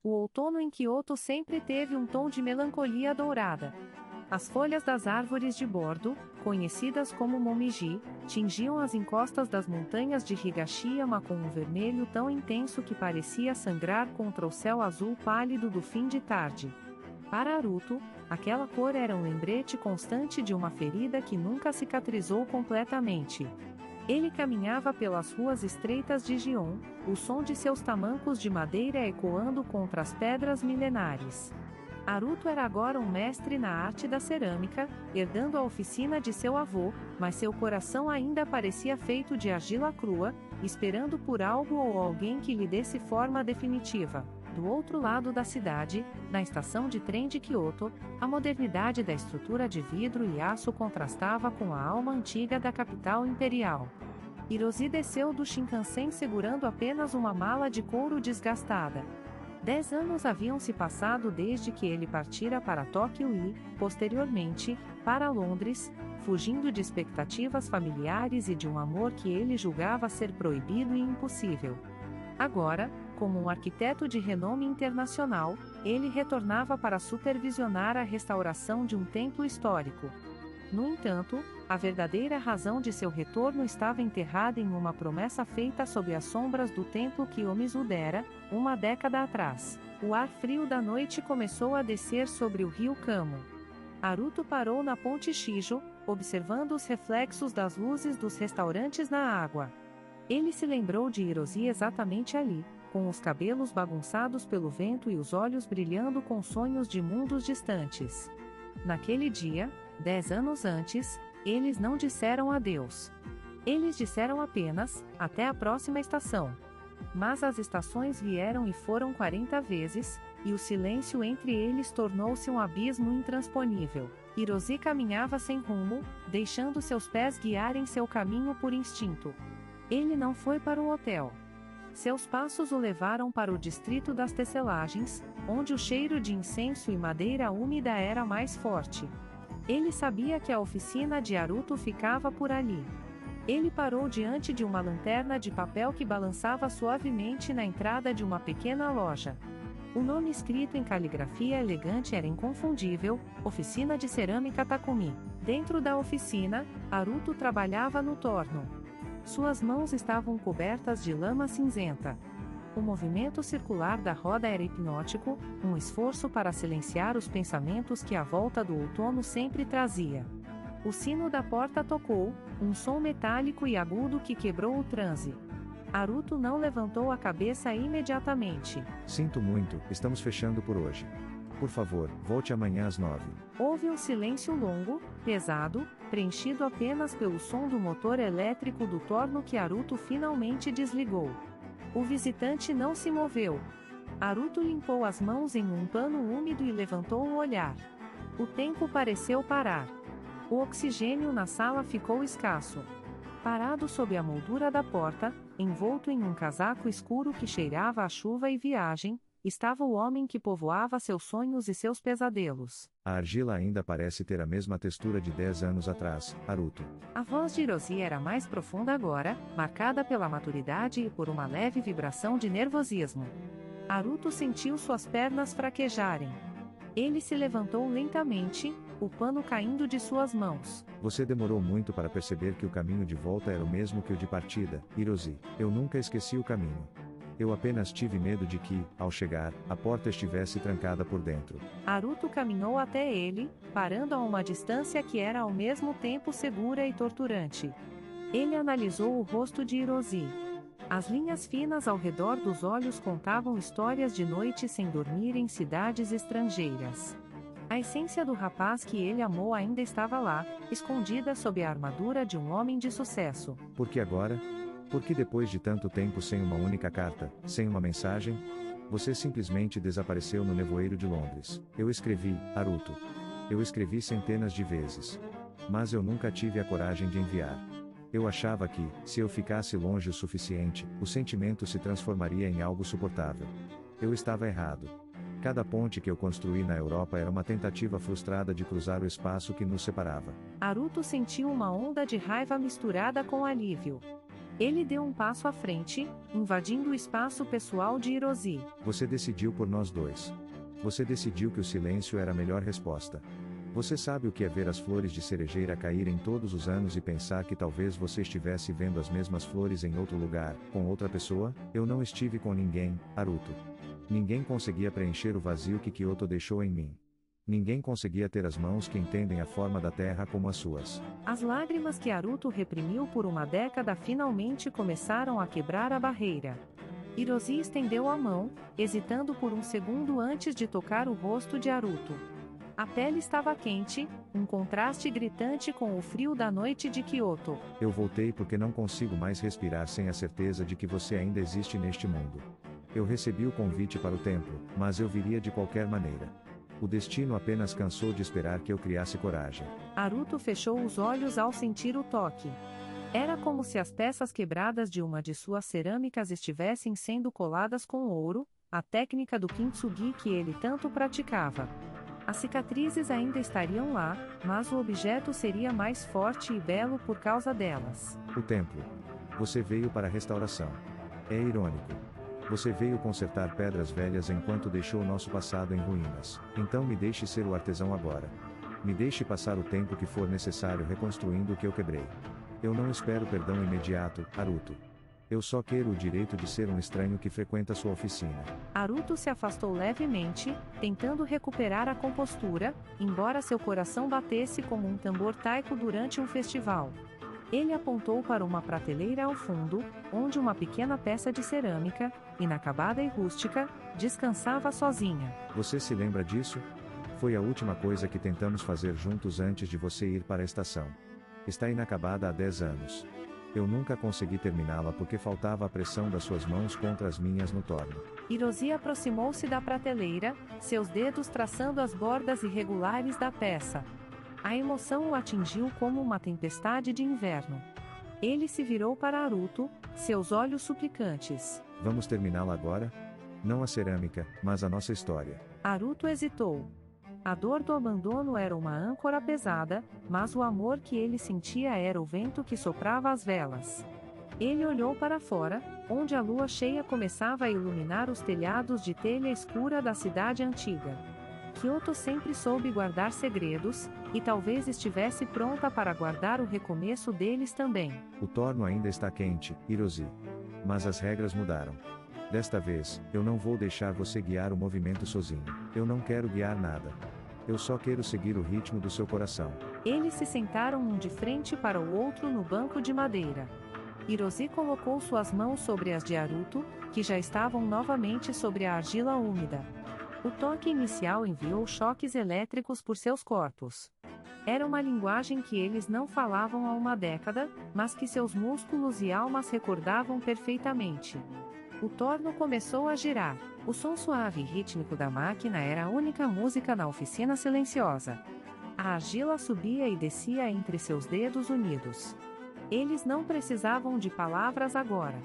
O outono em Kyoto sempre teve um tom de melancolia dourada. As folhas das árvores de bordo, conhecidas como momiji, tingiam as encostas das montanhas de Higashiyama com um vermelho tão intenso que parecia sangrar contra o céu azul pálido do fim de tarde. Para Haruto, aquela cor era um lembrete constante de uma ferida que nunca cicatrizou completamente. Ele caminhava pelas ruas estreitas de Gion, o som de seus tamancos de madeira ecoando contra as pedras milenares. Haruto era agora um mestre na arte da cerâmica, herdando a oficina de seu avô, mas seu coração ainda parecia feito de argila crua, esperando por algo ou alguém que lhe desse forma definitiva. Do outro lado da cidade, na estação de trem de Kyoto, a modernidade da estrutura de vidro e aço contrastava com a alma antiga da capital imperial. Hiroshi desceu do Shinkansen segurando apenas uma mala de couro desgastada. 10 anos haviam se passado desde que ele partira para Tóquio e, posteriormente, para Londres, fugindo de expectativas familiares e de um amor que ele julgava ser proibido e impossível. Agora, como um arquiteto de renome internacional, ele retornava para supervisionar a restauração de um templo histórico. No entanto, a verdadeira razão de seu retorno estava enterrada em uma promessa feita sob as sombras do templo Kiyomizu dera, uma década atrás. O ar frio da noite começou a descer sobre o rio Kamo. Haruto parou na ponte Shijo, observando os reflexos das luzes dos restaurantes na água. Ele se lembrou de Hiroshi exatamente ali, com os cabelos bagunçados pelo vento e os olhos brilhando com sonhos de mundos distantes. Naquele dia, 10 anos antes, eles não disseram adeus. Eles disseram apenas, até a próxima estação. Mas as estações vieram e foram 40 vezes, e o silêncio entre eles tornou-se um abismo intransponível. Hiroshi caminhava sem rumo, deixando seus pés guiarem seu caminho por instinto. Ele não foi para o hotel. Seus passos o levaram para o distrito das tecelagens, onde o cheiro de incenso e madeira úmida era mais forte. Ele sabia que a oficina de Haruto ficava por ali. Ele parou diante de uma lanterna de papel que balançava suavemente na entrada de uma pequena loja. O nome escrito em caligrafia elegante era inconfundível: Oficina de Cerâmica Takumi. Dentro da oficina, Haruto trabalhava no torno. Suas mãos estavam cobertas de lama cinzenta. O movimento circular da roda era hipnótico, um esforço para silenciar os pensamentos que a volta do outono sempre trazia. O sino da porta tocou, um som metálico e agudo que quebrou o transe. Haruto não levantou a cabeça imediatamente. Sinto muito, estamos fechando por hoje. Por favor, volte amanhã às 9. Houve um silêncio longo, pesado, preenchido apenas pelo som do motor elétrico do torno que Haruto finalmente desligou. O visitante não se moveu. Haruto limpou as mãos em um pano úmido e levantou o olhar. O tempo pareceu parar. O oxigênio na sala ficou escasso. Parado sob a moldura da porta, envolto em um casaco escuro que cheirava a chuva e viagem, estava o homem que povoava seus sonhos e seus pesadelos. A argila ainda parece ter a mesma textura de 10 anos atrás, Haruto. A voz de Hiroshi era mais profunda agora, marcada pela maturidade e por uma leve vibração de nervosismo. Haruto sentiu suas pernas fraquejarem. Ele se levantou lentamente, o pano caindo de suas mãos. Você demorou muito para perceber que o caminho de volta era o mesmo que o de partida, Hiroshi. Eu nunca esqueci o caminho. Eu apenas tive medo de que, ao chegar, a porta estivesse trancada por dentro. Haruto caminhou até ele, parando a uma distância que era ao mesmo tempo segura e torturante. Ele analisou o rosto de Hiroshi. As linhas finas ao redor dos olhos contavam histórias de noites sem dormir em cidades estrangeiras. A essência do rapaz que ele amou ainda estava lá, escondida sob a armadura de um homem de sucesso. Por que agora? Porque depois de tanto tempo sem uma única carta, sem uma mensagem, você simplesmente desapareceu no nevoeiro de Londres. Eu escrevi, Haruto. Eu escrevi centenas de vezes. Mas eu nunca tive a coragem de enviar. Eu achava que, se eu ficasse longe o suficiente, o sentimento se transformaria em algo suportável. Eu estava errado. Cada ponte que eu construí na Europa era uma tentativa frustrada de cruzar o espaço que nos separava. Haruto sentiu uma onda de raiva misturada com alívio. Ele deu um passo à frente, invadindo o espaço pessoal de Hiroshi. Você decidiu por nós dois. Você decidiu que o silêncio era a melhor resposta. Você sabe o que é ver as flores de cerejeira caírem todos os anos e pensar que talvez você estivesse vendo as mesmas flores em outro lugar, com outra pessoa? Eu não estive com ninguém, Haruto. Ninguém conseguia preencher o vazio que Kyoto deixou em mim. Ninguém conseguia ter as mãos que entendem a forma da terra como as suas. As lágrimas que Haruto reprimiu por uma década finalmente começaram a quebrar a barreira. Hiroshi estendeu a mão, hesitando por um segundo antes de tocar o rosto de Haruto. A pele estava quente, um contraste gritante com o frio da noite de Kyoto. Eu voltei porque não consigo mais respirar sem a certeza de que você ainda existe neste mundo. Eu recebi o convite para o templo, mas eu viria de qualquer maneira. O destino apenas cansou de esperar que eu criasse coragem. Haruto fechou os olhos ao sentir o toque. Era como se as peças quebradas de uma de suas cerâmicas estivessem sendo coladas com ouro, a técnica do kintsugi que ele tanto praticava. As cicatrizes ainda estariam lá, mas o objeto seria mais forte e belo por causa delas. O templo. Você veio para a restauração. É irônico. Você veio consertar pedras velhas enquanto deixou nosso passado em ruínas. Então me deixe ser o artesão agora. Me deixe passar o tempo que for necessário reconstruindo o que eu quebrei. Eu não espero perdão imediato, Haruto. Eu só quero o direito de ser um estranho que frequenta sua oficina. Haruto se afastou levemente, tentando recuperar a compostura, embora seu coração batesse como um tambor taiko durante um festival. Ele apontou para uma prateleira ao fundo, onde uma pequena peça de cerâmica, inacabada e rústica, descansava sozinha. Você se lembra disso? Foi a última coisa que tentamos fazer juntos antes de você ir para a estação. Está inacabada há 10 anos. Eu nunca consegui terminá-la porque faltava a pressão das suas mãos contra as minhas no torno. Hiroshi aproximou-se da prateleira, seus dedos traçando as bordas irregulares da peça. A emoção o atingiu como uma tempestade de inverno. Ele se virou para Haruto, seus olhos suplicantes. Vamos terminá-la agora? Não a cerâmica, mas a nossa história. Haruto hesitou. A dor do abandono era uma âncora pesada, mas o amor que ele sentia era o vento que soprava as velas. Ele olhou para fora, onde a lua cheia começava a iluminar os telhados de telha escura da cidade antiga. Kyoto sempre soube guardar segredos, e talvez estivesse pronta para guardar o recomeço deles também. O torno ainda está quente, Hiroshi. Mas as regras mudaram. Desta vez, eu não vou deixar você guiar o movimento sozinho. Eu não quero guiar nada. Eu só quero seguir o ritmo do seu coração. Eles se sentaram um de frente para o outro no banco de madeira. Hiroshi colocou suas mãos sobre as de Haruto, que já estavam novamente sobre a argila úmida. O toque inicial enviou choques elétricos por seus corpos. Era uma linguagem que eles não falavam há uma década, mas que seus músculos e almas recordavam perfeitamente. O torno começou a girar. O som suave e rítmico da máquina era a única música na oficina silenciosa. A argila subia e descia entre seus dedos unidos. Eles não precisavam de palavras agora.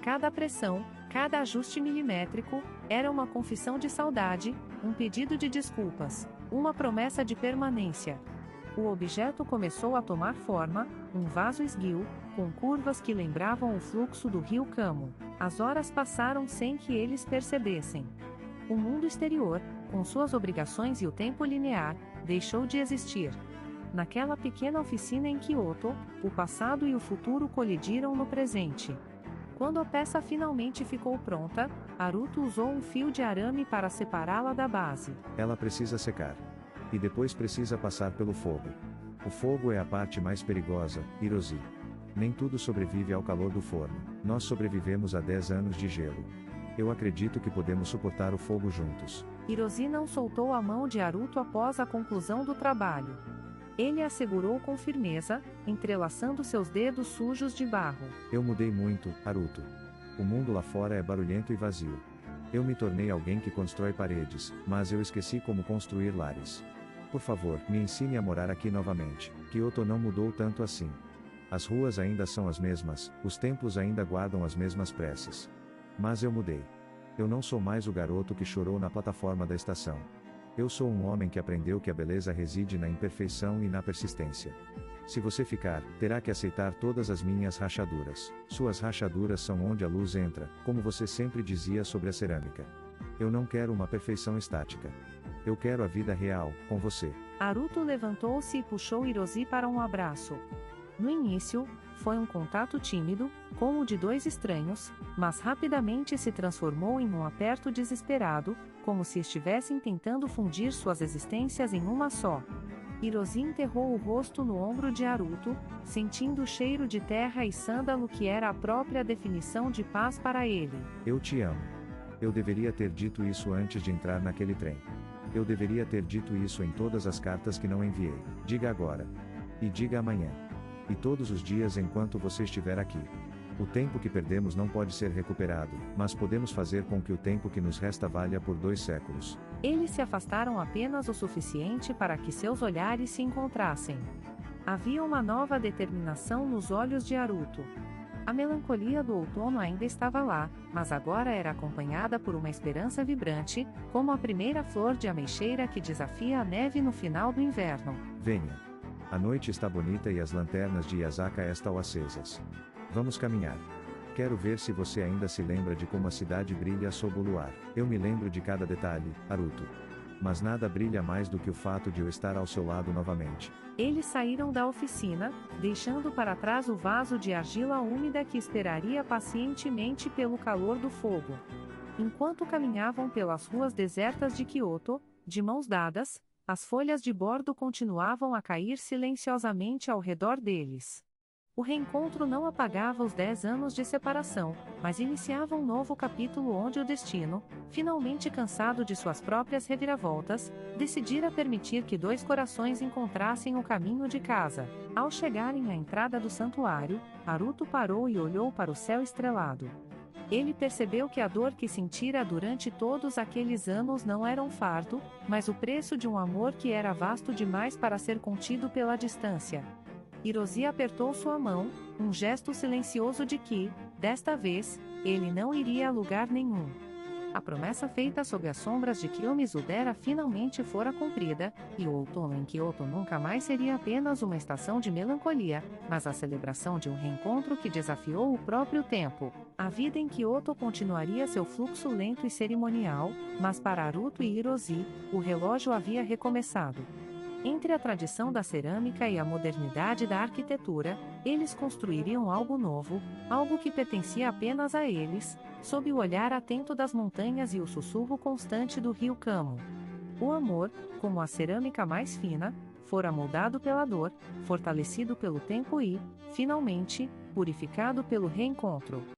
Cada pressão, cada ajuste milimétrico, era uma confissão de saudade, um pedido de desculpas, uma promessa de permanência. O objeto começou a tomar forma, um vaso esguio, com curvas que lembravam o fluxo do rio Kamo. As horas passaram sem que eles percebessem. O mundo exterior, com suas obrigações e o tempo linear, deixou de existir. Naquela pequena oficina em Kyoto, o passado e o futuro colidiram no presente. Quando a peça finalmente ficou pronta, Haruto usou um fio de arame para separá-la da base. Ela precisa secar. E depois precisa passar pelo fogo. O fogo é a parte mais perigosa, Hiroshi. Nem tudo sobrevive ao calor do forno. Nós sobrevivemos a 10 anos de gelo. Eu acredito que podemos suportar o fogo juntos. Hiroshi não soltou a mão de Haruto após a conclusão do trabalho. Ele a segurou com firmeza, entrelaçando seus dedos sujos de barro. Eu mudei muito, Haruto. O mundo lá fora é barulhento e vazio. Eu me tornei alguém que constrói paredes, mas eu esqueci como construir lares. Por favor, me ensine a morar aqui novamente. Kyoto não mudou tanto assim. As ruas ainda são as mesmas, os templos ainda guardam as mesmas preces. Mas eu mudei. Eu não sou mais o garoto que chorou na plataforma da estação. Eu sou um homem que aprendeu que a beleza reside na imperfeição e na persistência. Se você ficar, terá que aceitar todas as minhas rachaduras. Suas rachaduras são onde a luz entra, como você sempre dizia sobre a cerâmica. Eu não quero uma perfeição estática. Eu quero a vida real, com você. Haruto levantou-se e puxou Hiroshi para um abraço. No início, foi um contato tímido, como o de dois estranhos, mas rapidamente se transformou em um aperto desesperado, como se estivessem tentando fundir suas existências em uma só. Hiroshi enterrou o rosto no ombro de Haruto, sentindo o cheiro de terra e sândalo que era a própria definição de paz para ele. Eu te amo. Eu deveria ter dito isso antes de entrar naquele trem. Eu deveria ter dito isso em todas as cartas que não enviei. Diga agora. E diga amanhã. E todos os dias enquanto você estiver aqui. O tempo que perdemos não pode ser recuperado, mas podemos fazer com que o tempo que nos resta valha por 2 séculos. Eles se afastaram apenas o suficiente para que seus olhares se encontrassem. Havia uma nova determinação nos olhos de Haruto. A melancolia do outono ainda estava lá, mas agora era acompanhada por uma esperança vibrante, como a primeira flor de ameixeira que desafia a neve no final do inverno. Venha. A noite está bonita e as lanternas de Yasaka estão acesas. Vamos caminhar. Quero ver se você ainda se lembra de como a cidade brilha sob o luar. Eu me lembro de cada detalhe, Haruto. Mas nada brilha mais do que o fato de eu estar ao seu lado novamente. Eles saíram da oficina, deixando para trás o vaso de argila úmida que esperaria pacientemente pelo calor do fogo. Enquanto caminhavam pelas ruas desertas de Kyoto, de mãos dadas, as folhas de bordo continuavam a cair silenciosamente ao redor deles. O reencontro não apagava os 10 anos de separação, mas iniciava um novo capítulo onde o destino, finalmente cansado de suas próprias reviravoltas, decidira permitir que 2 corações encontrassem o caminho de casa. Ao chegarem à entrada do santuário, Haruto parou e olhou para o céu estrelado. Ele percebeu que a dor que sentira durante todos aqueles anos não era um fardo, mas o preço de um amor que era vasto demais para ser contido pela distância. Hiroshi apertou sua mão, um gesto silencioso de que, desta vez, ele não iria a lugar nenhum. A promessa feita sob as sombras de Kiyomizudera finalmente fora cumprida, e o outono em Kyoto nunca mais seria apenas uma estação de melancolia, mas a celebração de um reencontro que desafiou o próprio tempo. A vida em Kyoto continuaria seu fluxo lento e cerimonial, mas para Haruto e Hiroshi, o relógio havia recomeçado. Entre a tradição da cerâmica e a modernidade da arquitetura, eles construiriam algo novo, algo que pertencia apenas a eles, sob o olhar atento das montanhas e o sussurro constante do rio Kamo. O amor, como a cerâmica mais fina, fora moldado pela dor, fortalecido pelo tempo e, finalmente, purificado pelo reencontro.